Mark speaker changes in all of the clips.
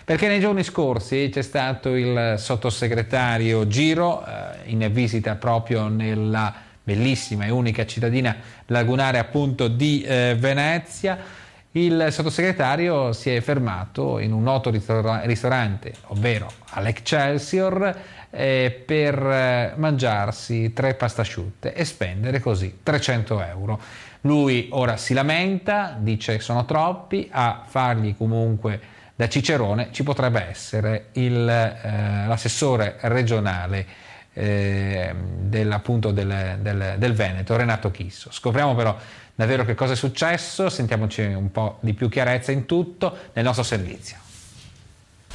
Speaker 1: Perché nei giorni scorsi c'è stato il sottosegretario Giro in visita proprio nella bellissima e unica cittadina lagunare appunto di Venezia. Il sottosegretario si è fermato in un noto ristorante, ovvero all'Excelsior, per mangiarsi 3 pastasciutte e spendere così 300 euro. Lui ora si lamenta, dice sono troppi, a fargli comunque da cicerone ci potrebbe essere l'assessore regionale appunto del Veneto, Renato Chisso. Scopriamo però davvero che cosa è successo, sentiamoci un po' di più chiarezza in tutto nel nostro servizio.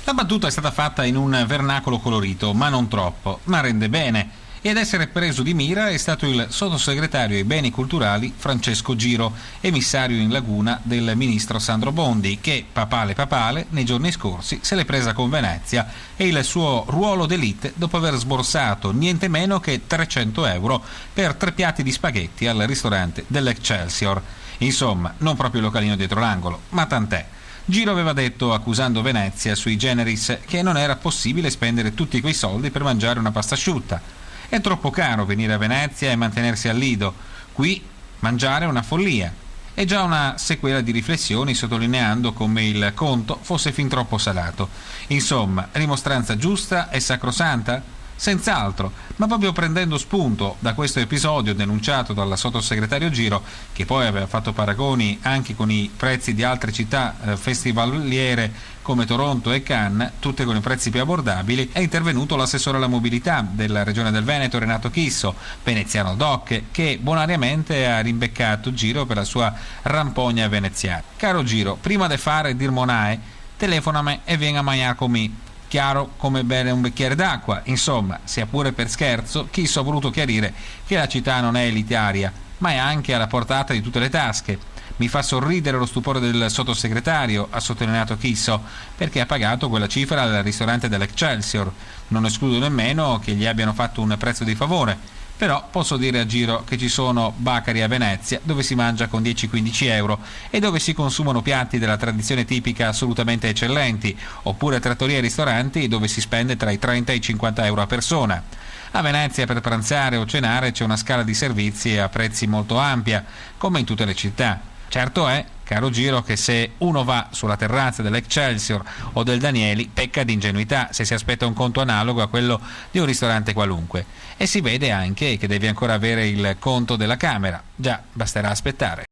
Speaker 2: La battuta è stata fatta in un vernacolo colorito, ma non troppo, ma rende bene. E ad essere preso di mira è stato il sottosegretario ai beni culturali Francesco Giro, emissario in Laguna del ministro Sandro Bondi, che, papale, nei giorni scorsi se l'è presa con Venezia e il suo ruolo d'élite dopo aver sborsato niente meno che 300 euro per 3 piatti di spaghetti al ristorante dell'Excelsior. Insomma, non proprio il localino dietro l'angolo, ma tant'è. Giro aveva detto, accusando Venezia sui generis, che non era possibile spendere tutti quei soldi per mangiare una pasta asciutta. È troppo caro venire a Venezia e mantenersi al Lido. Qui mangiare è una follia. È già una sequela di riflessioni sottolineando come il conto fosse fin troppo salato. Insomma, rimostranza giusta e sacrosanta? Senz'altro, ma proprio prendendo spunto da questo episodio denunciato dal sottosegretario Giro, che poi aveva fatto paragoni anche con i prezzi di altre città festivaliere come Toronto e Cannes, tutte con i prezzi più abbordabili, è intervenuto l'assessore alla mobilità della Regione del Veneto, Renato Chisso, veneziano doc, che bonariamente ha rimbeccato Giro per la sua rampogna veneziana. Caro Giro, prima di fare dir monae, telefonami e vieni a mangiare con me. Chiaro come bere un bicchiere d'acqua. Insomma, sia pure per scherzo, Chisso ha voluto chiarire che la città non è elitaria, ma è anche alla portata di tutte le tasche. Mi fa sorridere lo stupore del sottosegretario, ha sottolineato Chisso, perché ha pagato quella cifra al ristorante dell'Excelsior. Non escludo nemmeno che gli abbiano fatto un prezzo di favore. Però posso dire a Giro che ci sono bacari a Venezia dove si mangia con 10-15 euro e dove si consumano piatti della tradizione tipica assolutamente eccellenti, oppure trattorie e ristoranti dove si spende tra i 30 e i 50 euro a persona. A Venezia per pranzare o cenare c'è una scala di servizi a prezzi molto ampia, come in tutte le città. Certo è, caro Giro, che se uno va sulla terrazza dell'Excelsior o del Danieli pecca di ingenuità se si aspetta un conto analogo a quello di un ristorante qualunque. E si vede anche che devi ancora avere il conto della Camera. Già, basterà aspettare.